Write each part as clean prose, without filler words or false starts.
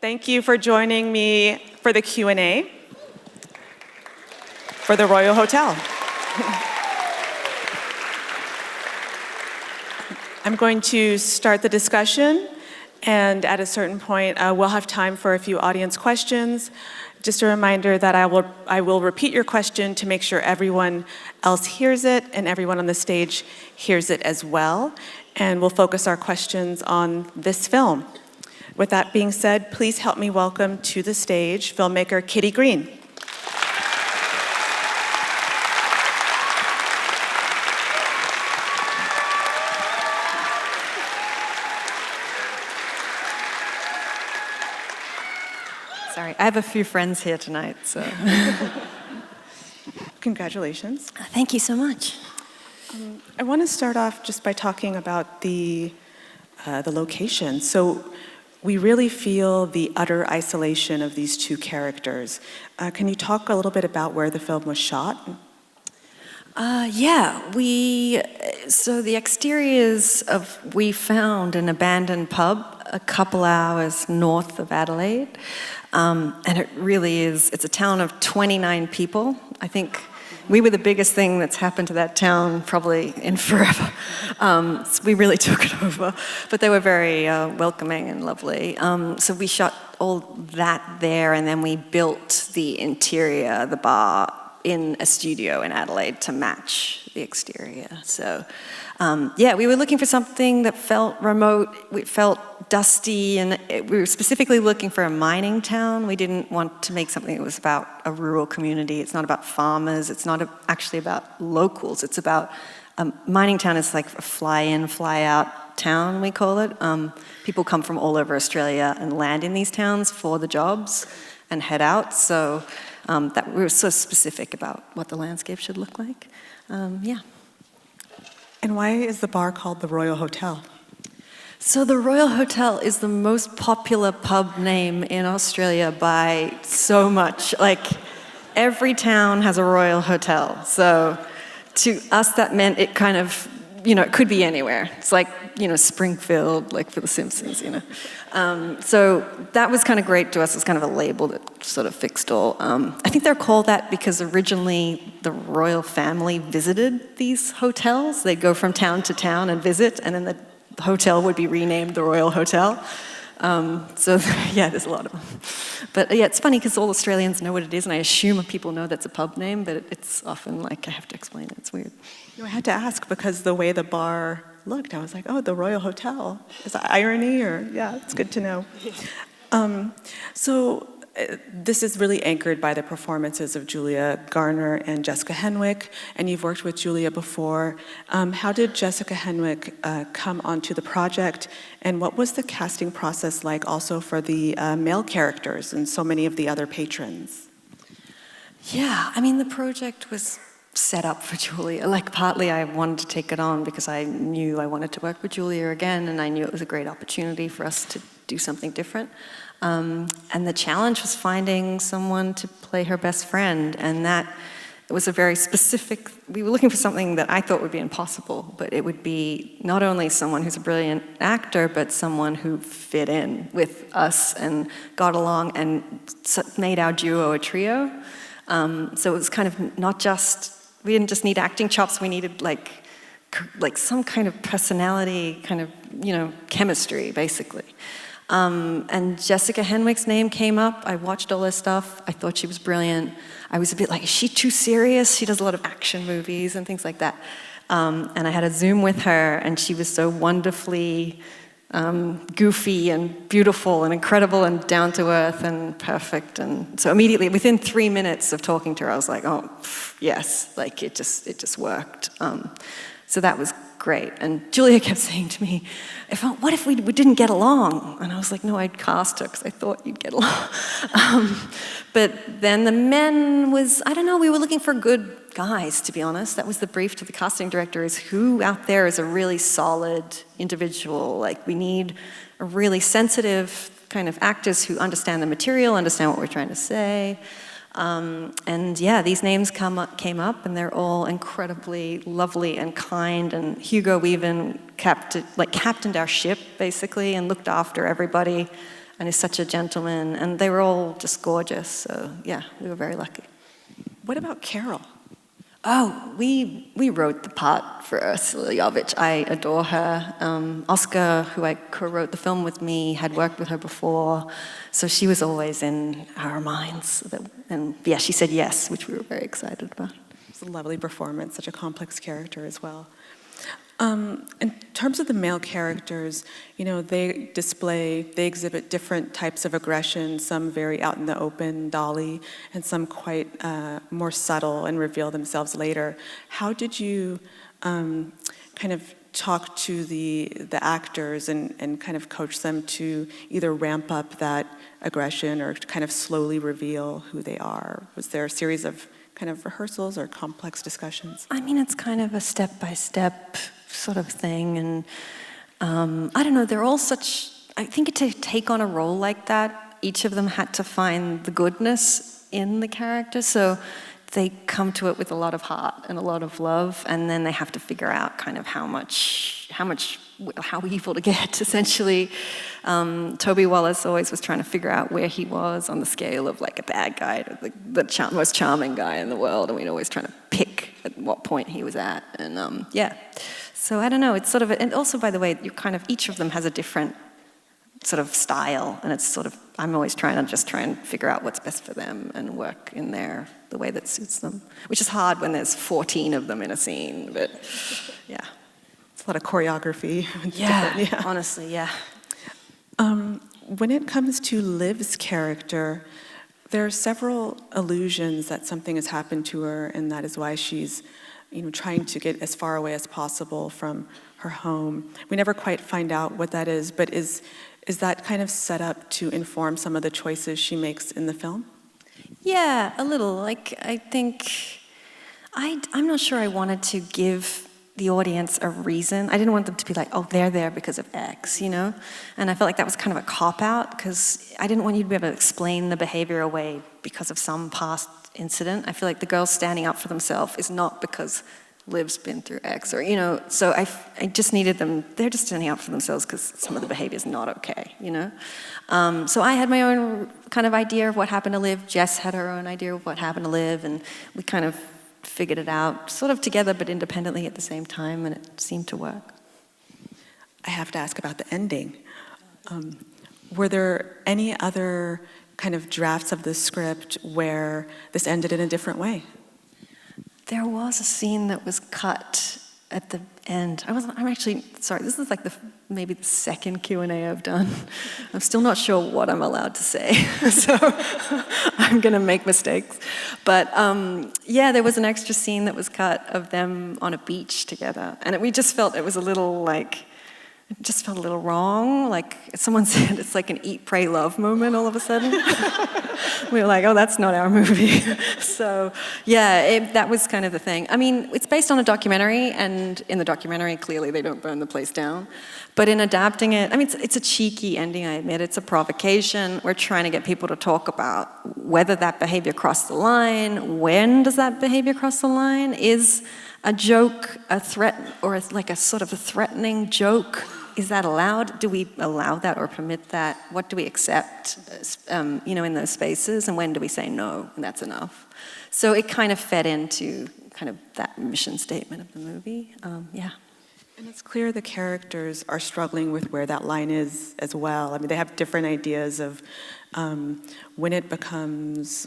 Thank you for joining me for the Q&A for the Royal Hotel. I'm going to start the discussion, and at a certain point, we'll have time for a few audience questions. Just a reminder that I will repeat your question to make sure everyone else hears it and everyone on the stage hears it as well. And we'll focus our questions on this film. With that being said, please help me welcome to the stage filmmaker Kitty Green. Sorry, I have a few friends here tonight, so. Congratulations. Thank you so much. I want to start off just by talking about the location. So we really feel the utter isolation of these two characters. Can you talk a little bit about where the film was shot? So the exteriors we found an abandoned pub a couple hours north of Adelaide. And it really is, it's a town of 29 people. I think we were the biggest thing that's happened to that town probably in forever. So we really took it over, but they were very welcoming and lovely. So we shot all that there, and then we built the interior, the bar, in a studio in Adelaide to match the exterior. So we were looking for something that felt remote, it felt dusty, and we were specifically looking for a mining town. We didn't want to make something that was about a rural community. It's not about farmers, it's not actually about locals, it's about a mining town is like a fly-in, fly-out town, we call it. People come from all over Australia and land in these towns for the jobs and head out, so that we were so specific about what the landscape should look like. And why is the bar called the Royal Hotel? So the Royal Hotel is the most popular pub name in Australia by so much. Like, every town has a Royal Hotel. So to us, that meant it kind of, it could be anywhere. It's like, Springfield, like for The Simpsons, So that was kind of great to us. It's kind of a label that sort of fixed all. I think they're called that because originally the royal family visited these hotels. They'd go from town to town and visit, and then the hotel would be renamed the Royal Hotel. There's a lot of them. But it's funny because all Australians know what it is, and I assume people know that's a pub name, but it's often like I have to explain it. It's weird. I had to ask because the way the bar looked, I was like, oh, the Royal Hotel. Is that irony or, it's good to know. This is really anchored by the performances of Julia Garner and Jessica Henwick, and you've worked with Julia before. How did Jessica Henwick come onto the project, and what was the casting process like also for the male characters and so many of the other patrons? The project was set up for Julia. Like, partly I wanted to take it on because I knew I wanted to work with Julia again, and I knew it was a great opportunity for us to do something different. And the challenge was finding someone to play her best friend, and that it was a very specific, we were looking for something that I thought would be impossible, but it would be not only someone who's a brilliant actor, but someone who fit in with us and got along and made our duo a trio. So it was kind of not just, we didn't just need acting chops, we needed like some kind of personality, kind of, chemistry, basically. And Jessica Henwick's name came up. I watched all her stuff. I thought she was brilliant. I was a bit like, is she too serious? She does a lot of action movies and things like that. And I had a Zoom with her, and she was so wonderfully goofy and beautiful and incredible and down to earth and perfect. And so immediately, within 3 minutes of talking to her, I was like, oh, yes, like it just worked. So that was great. And Julia kept saying to me, what if we didn't get along? And I was like, no, I'd cast her because I thought you'd get along. But then the men was, I don't know, we were looking for good guys, to be honest. That was the brief to the casting director, is who out there is a really solid individual. Like, we need a really sensitive kind of actors who understand the material, understand what we're trying to say. These names came up, and they're all incredibly lovely and kind. And Hugo even captained our ship, basically, and looked after everybody. and is such a gentleman, and they were all just gorgeous, so yeah, we were very lucky. What about Carol? Oh, we wrote the part for Ursula Yovich. I adore her. Oscar, who I co-wrote the film with me, had worked with her before, so she was always in our minds. And yeah, she said yes, which we were very excited about. It's a lovely performance, such a complex character as well. In terms of the male characters, they exhibit different types of aggression, some very out in the open, Dolly, and some quite more subtle and reveal themselves later. How did you kind of talk to the actors and kind of coach them to either ramp up that aggression or kind of slowly reveal who they are? Was there a series of kind of rehearsals or complex discussions? I mean, it's kind of a step-by-step sort of thing, and I don't know, they're all such, I think to take on a role like that, each of them had to find the goodness in the character, so they come to it with a lot of heart and a lot of love, and then they have to figure out kind of how evil to get, essentially. Toby Wallace always was trying to figure out where he was on the scale of like a bad guy to the most charming guy in the world, and we'd always trying to pick at what point he was at, and yeah. So I don't know, it's sort of, and also by the way, each of them has a different sort of style, and it's sort of, I'm always trying and figure out what's best for them and work in the way that suits them, which is hard when there's 14 of them in a scene, but yeah. It's a lot of choreography. Yeah, honestly, yeah. When it comes to Liv's character, there are several allusions that something has happened to her, and that is why she's trying to get as far away as possible from her home. We never quite find out what that is, but is that kind of set up to inform some of the choices she makes in the film? Yeah, a little. Like, I think, I'm not sure I wanted to give the audience a reason. I didn't want them to be like, oh, they're there because of X, And I felt like that was kind of a cop-out, because I didn't want you to be able to explain the behavior away because of some past incident. I feel like the girl standing up for themselves is not because Liv's been through X, or, so I just needed them, they're just standing up for themselves because some of the behavior is not okay, So I had my own kind of idea of what happened to Liv. Jess had her own idea of what happened to Liv, and we kind of figured it out sort of together but independently at the same time, and it seemed to work. I have to ask about the ending. Were there any other kind of drafts of the script where this ended in a different way? There was a scene that was cut at the end. I'm actually, sorry, this is like maybe the second Q&A I've done. I'm still not sure what I'm allowed to say, so I'm gonna make mistakes. But yeah, there was an extra scene that was cut of them on a beach together, and we just felt it was a little like, it just felt a little wrong. Like someone said, it's like an eat, pray, love moment all of a sudden. We were like, oh, that's not our movie. So yeah, that was kind of the thing. I mean, it's based on a documentary, and in the documentary, clearly they don't burn the place down. But in adapting it, I mean, it's a cheeky ending, I admit. It's a provocation. We're trying to get people to talk about whether that behavior crossed the line, when does that behavior cross the line? Is a joke a threat, or like a sort of a threatening joke? Is that allowed? Do we allow that or permit that? What do we accept, in those spaces? And when do we say no, and that's enough? So it kind of fed into kind of that mission statement of the movie. Yeah. And it's clear the characters are struggling with where that line is as well. I mean, they have different ideas of when it becomes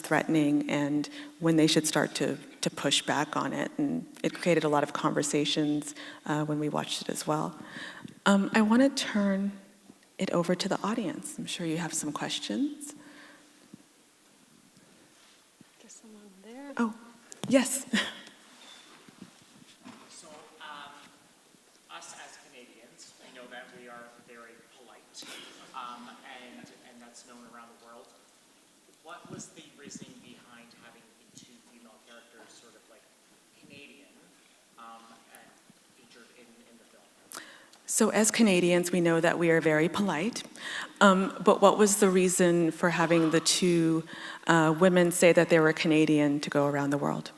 threatening and when they should start to push back on it. And it created a lot of conversations when we watched it as well. I want to turn it over to the audience. I'm sure you have some questions. There's someone there. Oh, yes. So, us as Canadians, we know that we are very polite, and that's known around the world. What was the reasoning behind having the two female characters sort of like Canadian and featured in the film? So as Canadians, we know that we are very polite, but what was the reason for having the two women say that they were Canadian to go around the world?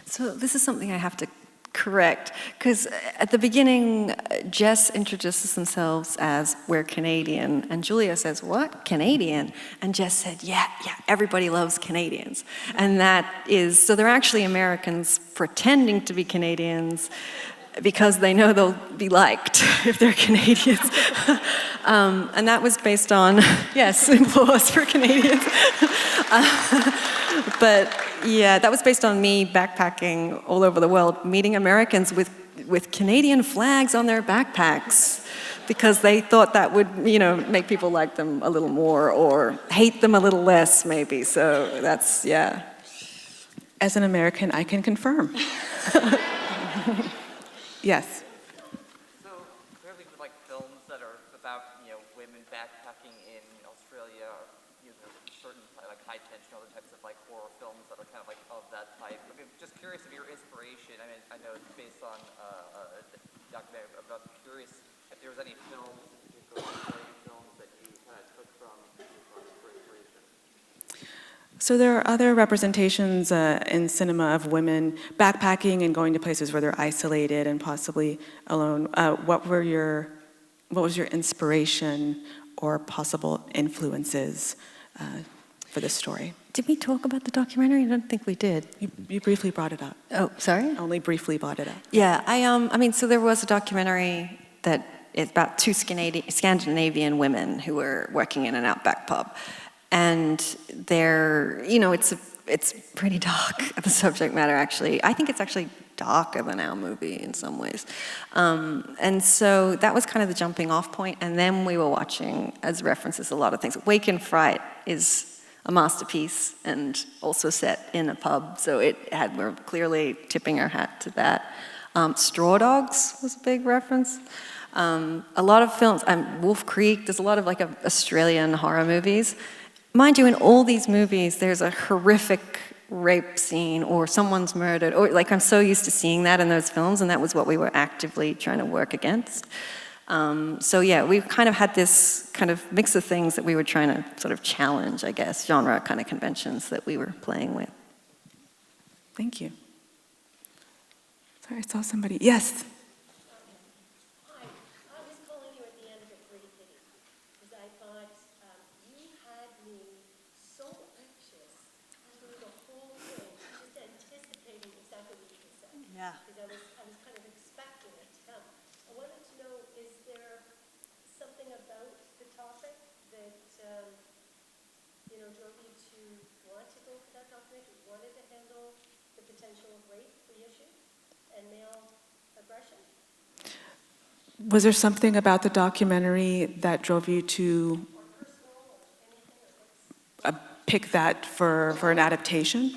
So this is something I have to Correct, because at the beginning, Jess introduces themselves as, we're Canadian, and Julia says, what, Canadian? And Jess said, yeah, everybody loves Canadians. And that is, so they're actually Americans pretending to be Canadians because they know they'll be liked if they're Canadians. And that was based on, yes, applause for Canadians. But yeah, that was based on me backpacking all over the world, meeting Americans with Canadian flags on their backpacks because they thought that would, make people like them a little more or hate them a little less, maybe. So that's, yeah. As an American, I can confirm. Yes. So clearly, with films that are about women backpacking in Australia, or certain high tension, other types of horror films that are kind of that type. I mean, just curious of your inspiration. I mean, I know it's based on a documentary. I'm curious if there was any films, particular films that you kind of took from for inspiration. So there are other representations in cinema of women backpacking and going to places where they're isolated and possibly alone. What was your inspiration or possible influences for this story? Did we talk about the documentary? I don't think we did. You briefly brought it up. Oh, sorry? Only briefly brought it up. Yeah, I mean, so there was a documentary that is about two Scandinavian women who were working in an outback pub. And they're, it's pretty dark, the subject matter, actually. I think it's actually darker than our movie in some ways. And so that was kind of the jumping off point. And then we were watching, as references, a lot of things. Wake and Fright is a masterpiece and also set in a pub. So we're clearly tipping our hat to that. Straw Dogs was a big reference. A lot of films, Wolf Creek, there's a lot of Australian horror movies. Mind you, in all these movies, there's a horrific rape scene or someone's murdered, or I'm so used to seeing that in those films, and that was what we were actively trying to work against. So yeah, we kind of had this kind of mix of things that we were trying to sort of challenge, I guess, genre kind of conventions that we were playing with. Thank you. Sorry, I saw somebody. Yes. Hi, I was calling you at the end of a great pity, because I thought you had me so anxious through the whole thing, just anticipating exactly what you were saying. Yeah. Because I was kind of expecting it to come. I wanted to know, is there something about the topic that, drove you to want to go for that documentary, wanted to handle the potential of rape, the issue, and male aggression? Was there something about the documentary that drove you to pick that for an adaptation?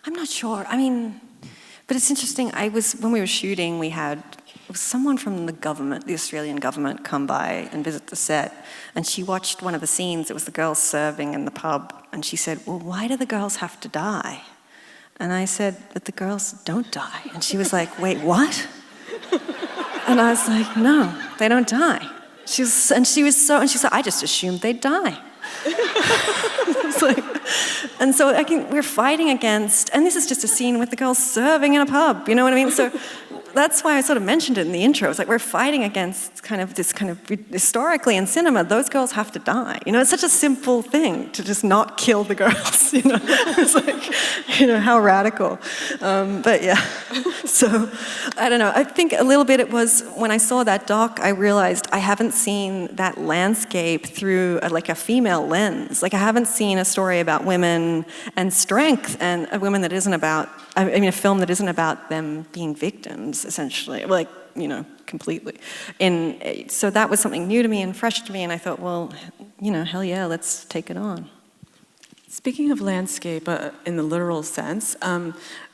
I'm not sure. I mean, but it's interesting. When we were shooting, it was someone from the government, the Australian government, come by and visit the set. And she watched one of the scenes. It was the girls serving in the pub. And she said, well, why do the girls have to die? And I said, but the girls don't die. And she was like, wait, what? And I was like, no, they don't die. She said, I just assumed they'd die. And so we're fighting against, and this is just a scene with the girls serving in a pub, you know what I mean? So that's why I sort of mentioned it in the intro. It's we're fighting against historically in cinema, those girls have to die. It's such a simple thing to just not kill the girls, It's how radical. But yeah, so I don't know. I think a little bit it was, when I saw that doc, I realized I haven't seen that landscape through a female lens. I haven't seen a story about women and strength and a women that isn't about, a film that isn't about them being victims, essentially, completely. So that was something new to me and fresh to me, and I thought, well, hell yeah, let's take it on. Speaking of landscape in the literal sense,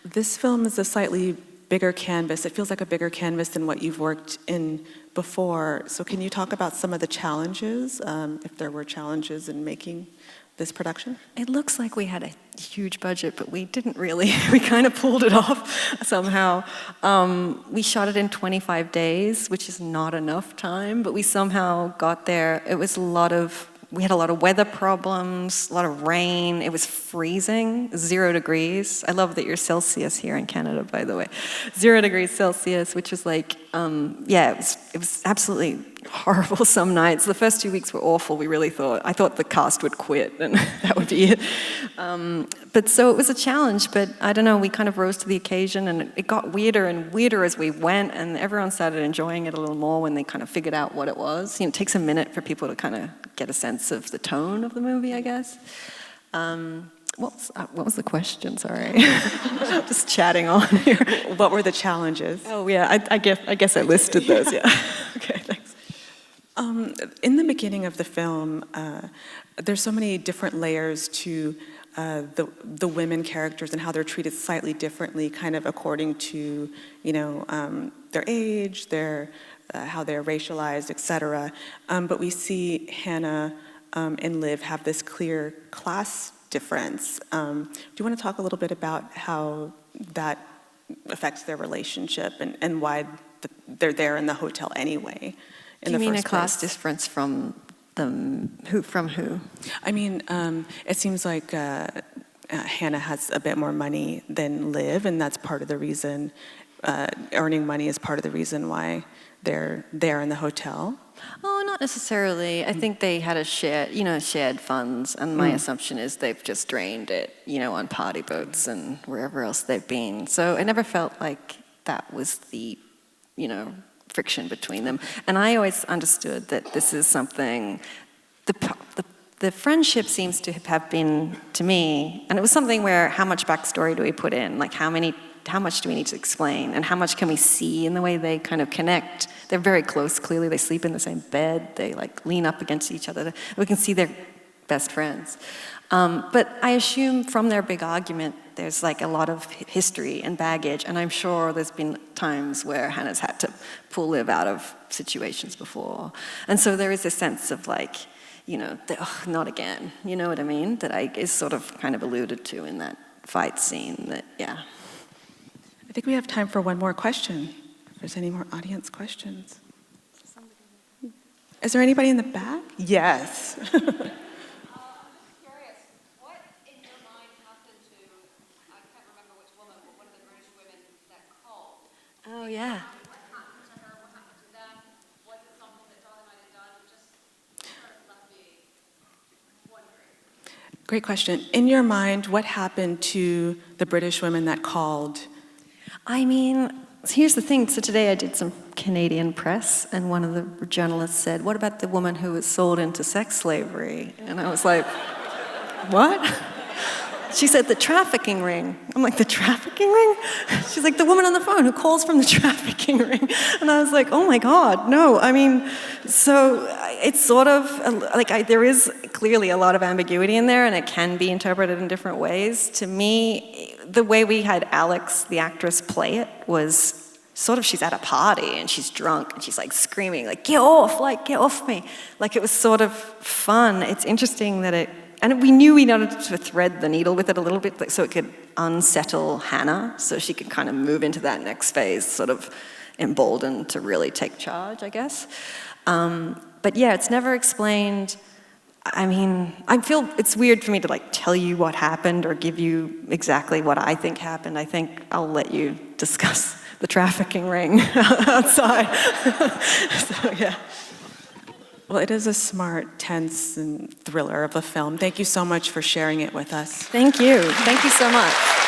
this film is a slightly bigger canvas. It feels like a bigger canvas than what you've worked in before. So can you talk about some of the challenges, if there were challenges in making this production? It looks like we had a huge budget, but we didn't really. We kind of pulled it off somehow. We shot it in 25 days, which is not enough time, but we somehow got there. It was a lot of we had a lot of weather problems, a lot of rain. It was freezing, 0 degrees. I love that you're Celsius here in Canada, by the way. 0 degrees Celsius, which was like, it was absolutely horrible some nights. The first 2 weeks were awful. I thought the cast would quit and that would be it. But so it was a challenge, but I don't know, we kind of rose to the occasion, and it got weirder and weirder as we went, and everyone started enjoying it a little more when they kind of figured out what it was. It takes a minute for people to kind of get a sense of the tone of the movie, I guess. What was the question? Sorry. Just chatting on here. What were the challenges? Oh, yeah, I guess I listed those, yeah. Okay, thanks. In the beginning of the film, there's so many different layers to the women characters and how they're treated slightly differently, kind of according to, their age, how they're racialized, etc. But we see Hannah and Liv have this clear class difference. Do you want to talk a little bit about how that affects their relationship and why they're there in the hotel anyway? Do you mean a class difference from who? I mean, it seems like Hannah has a bit more money than Liv, and that's part of the reason, earning money is part of the reason why they're there in the hotel. Oh, not necessarily. I think they had shared funds, and my assumption is they've just drained it, on party boats and wherever else they've been. So it never felt like that was the, friction between them. And I always understood that this is something, the friendship seems to have been, to me, and it was something where how much backstory do we put in? Like how much do we need to explain? And how much can we see in the way they kind of connect? They're very close, clearly. They sleep in the same bed. They lean up against each other. We can see they're best friends. But I assume from their big argument, there's a lot of history and baggage, and I'm sure there's been times where Hannah's had to pull Liv out of situations before. And so there is a sense of not again, you know what I mean? That is sort of kind of alluded to in that fight scene, I think we have time for one more question. If there's any more audience questions. Is there anybody in the back? Yes. Oh, yeah. What happened to her? What happened to them? Was it something that Charlie might have done? Just sort of left me wondering. Great question. In your mind, what happened to the British women that called? I mean, here's the thing. So today I did some Canadian press, and one of the journalists said, "What about the woman who was sold into sex slavery?" And I was like, "What?" She said, "The trafficking ring." I'm like, "The trafficking ring?" She's like, "The woman on the phone who calls from the trafficking ring." And I was like, "Oh my God, no." I mean, so it's sort of, there is clearly a lot of ambiguity in there, and it can be interpreted in different ways. To me, the way we had Alex, the actress, play it was sort of, she's at a party and she's drunk and she's screaming, "Get off me." It was sort of fun. It's interesting that and we knew we needed to thread the needle with it a little bit so it could unsettle Hannah, so she could kind of move into that next phase, sort of emboldened to really take charge, I guess. But yeah, it's never explained. I mean, I feel it's weird for me to tell you what happened or give you exactly what I think happened. I think I'll let you discuss the trafficking ring outside. So, yeah. Well, it is a smart, tense, and thriller of a film. Thank you so much for sharing it with us. Thank you. Thank you so much.